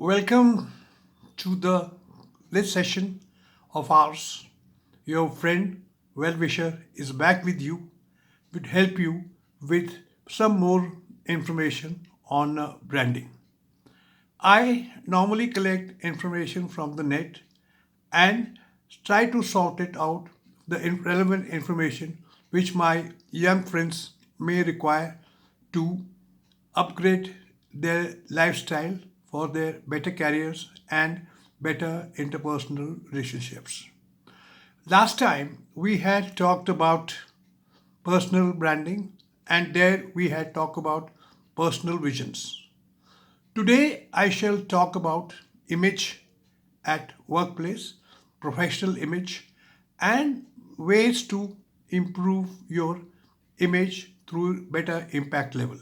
Welcome to this session of ours. Your friend, well-wisher, is back with you to help you with some more information on branding. I normally collect information from the net and try to sort it out the relevant information which my young friends may require to upgrade their lifestyle for their better careers and better interpersonal relationships. Last time we had talked about personal branding and there we had talked about personal visions. Today I shall talk about image at workplace, professional image, and ways to improve your image through better impact level.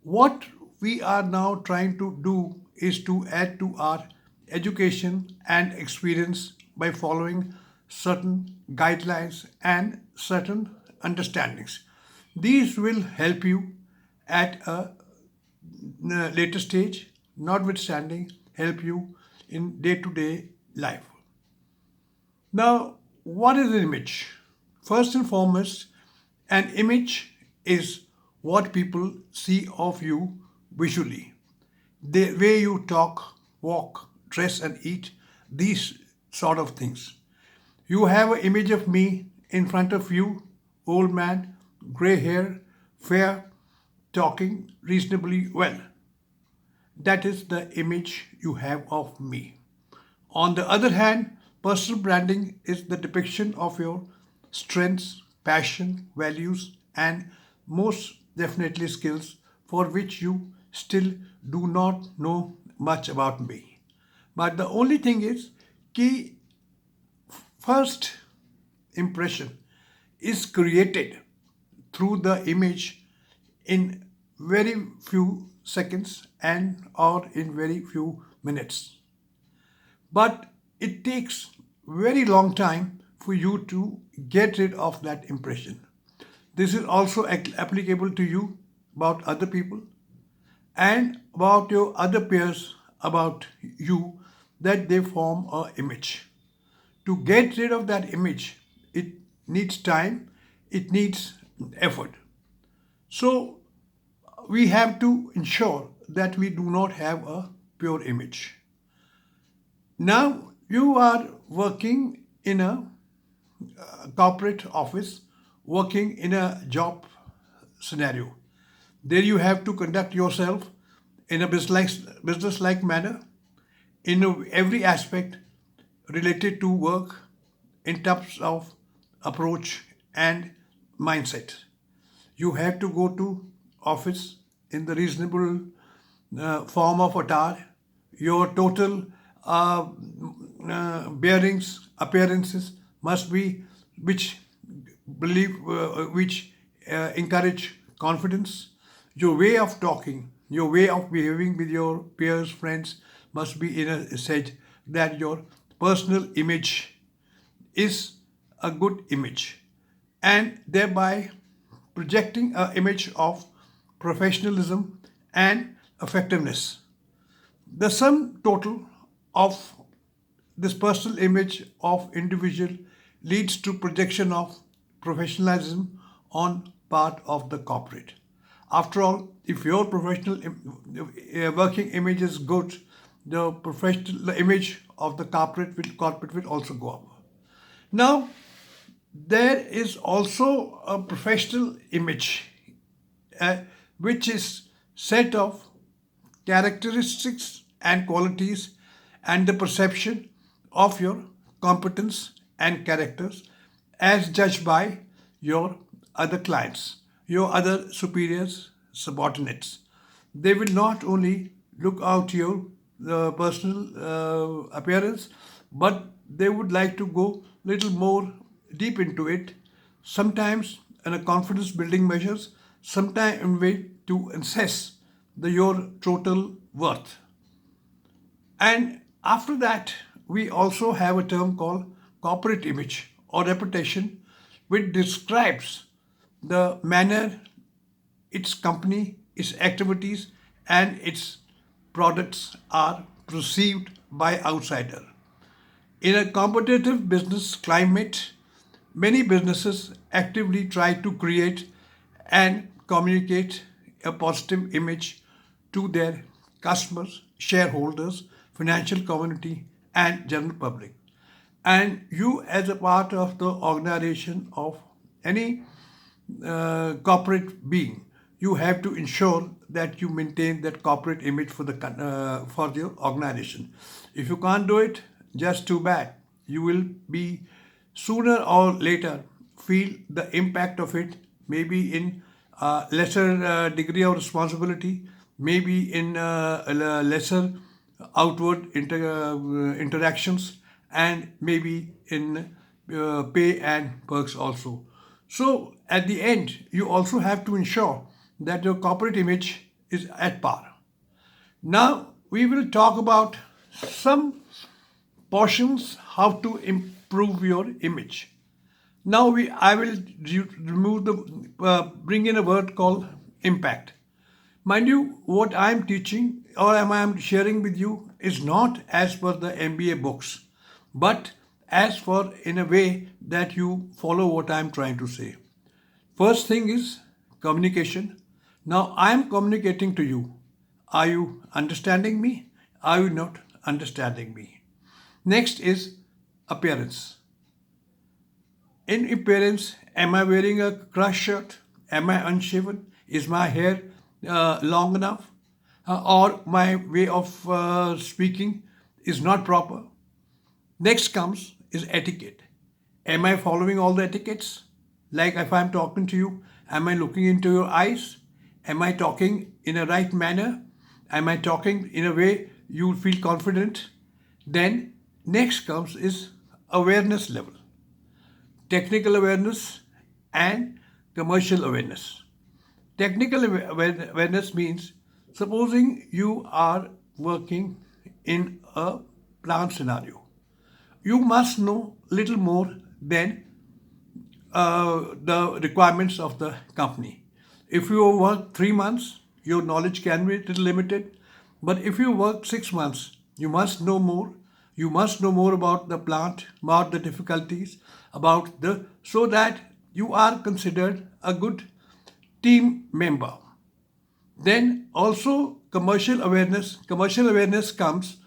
What we are now trying to do is to add to our education and experience by following certain guidelines and certain understandings. These will help you at a later stage, notwithstanding, help you in day to day life. Now, what is an image? First and foremost, an image is what people see of you visually. The way you talk, walk, dress, and eat, these sort of things. You have an image of me in front of you, old man, gray hair, fair, talking reasonably well. That is the image you have of me. On the other hand, personal branding is the depiction of your strengths, passion, values, and most definitely skills for which you still do not know much about me. But the only thing is, key first impression is created through the image in very few seconds and or in very few minutes, but it takes very long time for you to get rid of that impression. This is also applicable to you about other people and about your other peers about you, that they form a image. To get rid of that image, it needs time, it needs effort. So we have to ensure that we do not have a pure image. Now you are working in a corporate office, working in a job scenario. There you have to conduct yourself in a business-like manner in every aspect related to work in terms of approach and mindset. You have to go to office in the reasonable form of attire. Your total bearings, appearances must be which encourage confidence. Your way of talking, your way of behaving with your peers, friends must be in a stage that your personal image is a good image, and thereby projecting an image of professionalism and effectiveness. The sum total of this personal image of individual leads to projection of professionalism on part of the corporate. After all, if your professional working image is good, the image of the corporate will also go up. Now, there is also a professional image, uh, which is set of characteristics and qualities and the perception of your competence and characters as judged by your other clients, your other superiors, subordinates. They will not only look out your personal appearance, but they would like to go little more deep into it, sometimes in a confidence building measures, sometimes in way to assess your total worth. And after that, we also have a term called corporate image or reputation, which describes the manner its company, its activities, and its products are perceived by outsider. In a competitive business climate, many businesses actively try to create and communicate a positive image to their customers, shareholders, financial community, and general public. And you, as a part of the organization of any corporate being, you have to ensure that you maintain that corporate image for the organization. If you can't do it, just too bad. You will be sooner or later feel the impact of it, maybe in lesser degree of responsibility, maybe in lesser outward interactions, and maybe in pay and perks also. So at the end, you also have to ensure that your corporate image is at par. Now we will talk about some portions how to improve your image. Now I will remove bring in a word called impact. Mind you, what I am teaching or I am sharing with you is not as per the MBA books, but as for in a way that you follow what I am trying to say. First thing is communication. Now I am communicating to you. Are you understanding me? Are you not understanding me? Next is appearance. In appearance, am I wearing a crushed shirt? Am I unshaven? Is my hair long enough? Or my way of speaking is not proper? Next comes is etiquette. Am I following all the etiquettes? Like if I'm talking to you, am I looking into your eyes? Am I talking in a right manner? Am I talking in a way you will feel confident? Then next comes is awareness level. Technical awareness and commercial awareness. Technical awareness means supposing you are working in a plant scenario. You must know little more than the requirements of the company. If you work 3 months, your knowledge can be a little limited. But if you work 6 months, you must know more. You must know more about the plant, about the difficulties, so that you are considered a good team member. Then also commercial awareness. Commercial awareness comes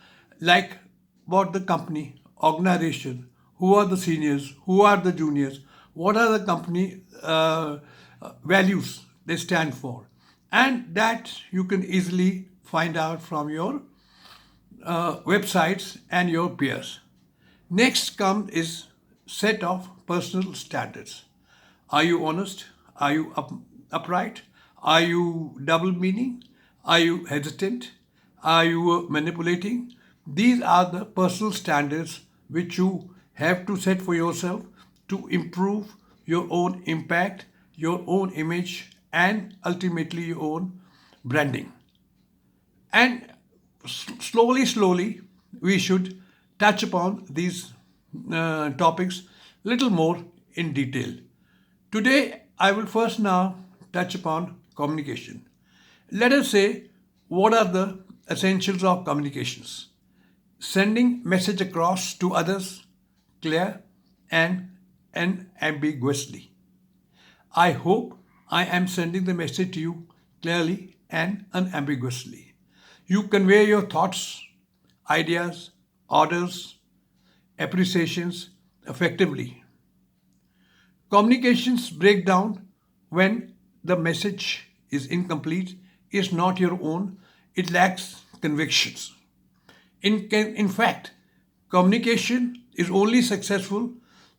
like what the company, organization, who are the seniors, who are the juniors, what are the company values they stand for. And that you can easily find out from your websites and your peers. Next comes is set of personal standards. Are you honest? Are you upright? Are you double meaning? Are you hesitant? Are you manipulating? These are the personal standards which you have to set for yourself to improve your own impact, your own image, and ultimately your own branding. And slowly, we should touch upon these topics little more in detail. Today, I will first now touch upon communication. Let us say what are the essentials of communications. Sending message across to others clear and unambiguously. I hope I am sending the message to you clearly and unambiguously. You convey your thoughts, ideas, orders, appreciations effectively. Communications break down when the message is incomplete, is not your own, it lacks convictions. In fact, communication is only successful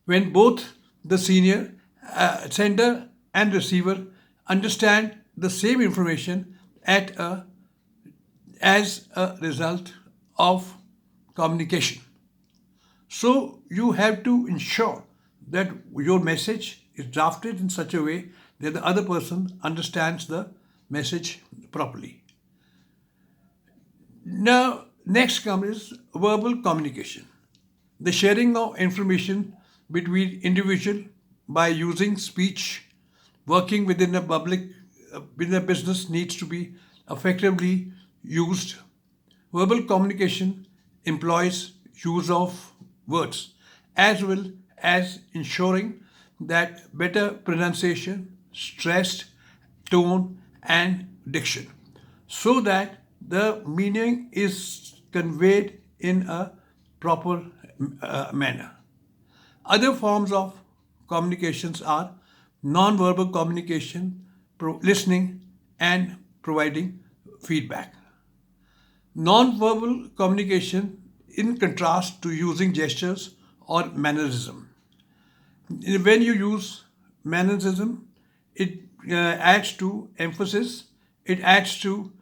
when both the sender and receiver understand the same information as a result of communication. So you have to ensure that your message is drafted in such a way that the other person understands the message properly. Now, next comes verbal communication. The sharing of information between individual by using speech, working within a business needs to be effectively used Verbal communication employs use of words as well as ensuring that better pronunciation, stressed tone, and diction so that the meaning is conveyed in a proper manner. Other forms of communications are non-verbal communication, listening, and providing feedback. Non-verbal communication, in contrast to using gestures or mannerism. When you use mannerism, it adds to emphasis, it adds to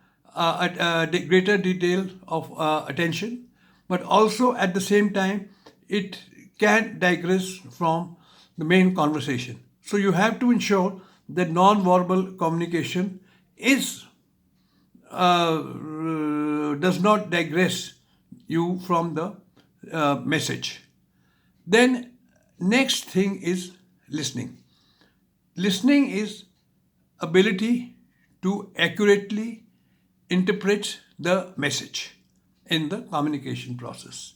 greater detail of attention, but also at the same time, it can digress from the main conversation. So you have to ensure that non-verbal communication is does not digress you from the message. Then next thing is listening. Listening is ability to accurately interpret the message in the communication process.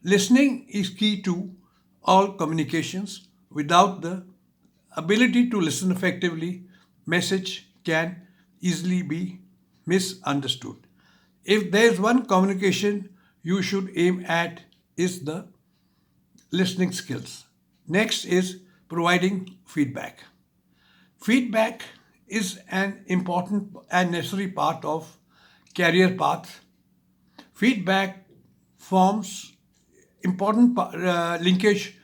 Listening is key to all communications. Without the ability to listen effectively, message can easily be misunderstood. If there is one communication you should aim at is the listening skills. Next is providing feedback. Feedback is an important and necessary part of career path. Feedback forms important linkage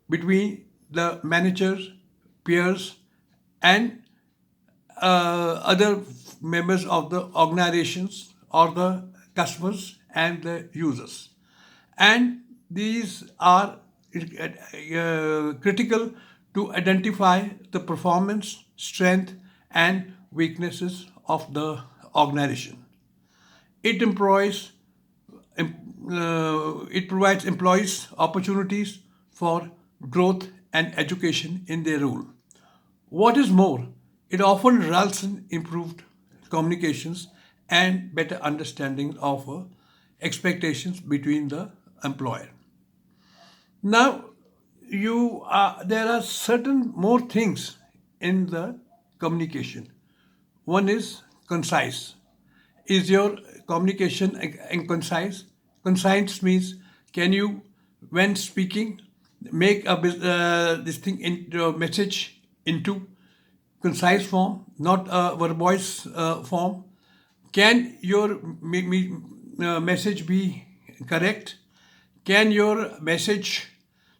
between the managers, peers, and other members of the organizations or the customers and the users. And these are critical to identify the performance, strength, and weaknesses of the organization. It employs it provides employees opportunities for growth and education in their role. What is more, it often results in improved communications and better understanding of expectations between the employer. Now, there are certain more things in the communication. One is concise. Is your communication concise? Concise means can you, when speaking, make this thing into a message into concise form, not a verbose form? Can your message be correct? Can your message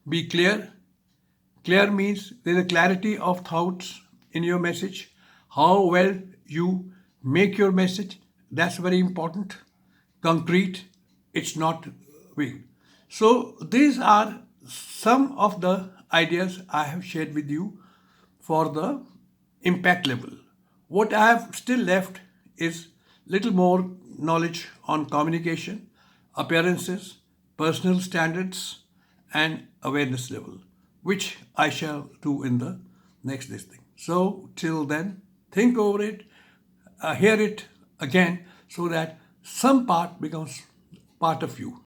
be clear? Clear means there is a clarity of thoughts in your message. How well you make your message, that's very important. Concrete, it's not vague. So these are some of the ideas I have shared with you for the impact level. What I have still left is little more knowledge on communication, appearances, personal standards, and awareness level, which I shall do in the next listing. So till then, think over it, hear it again, so that some part becomes part of you.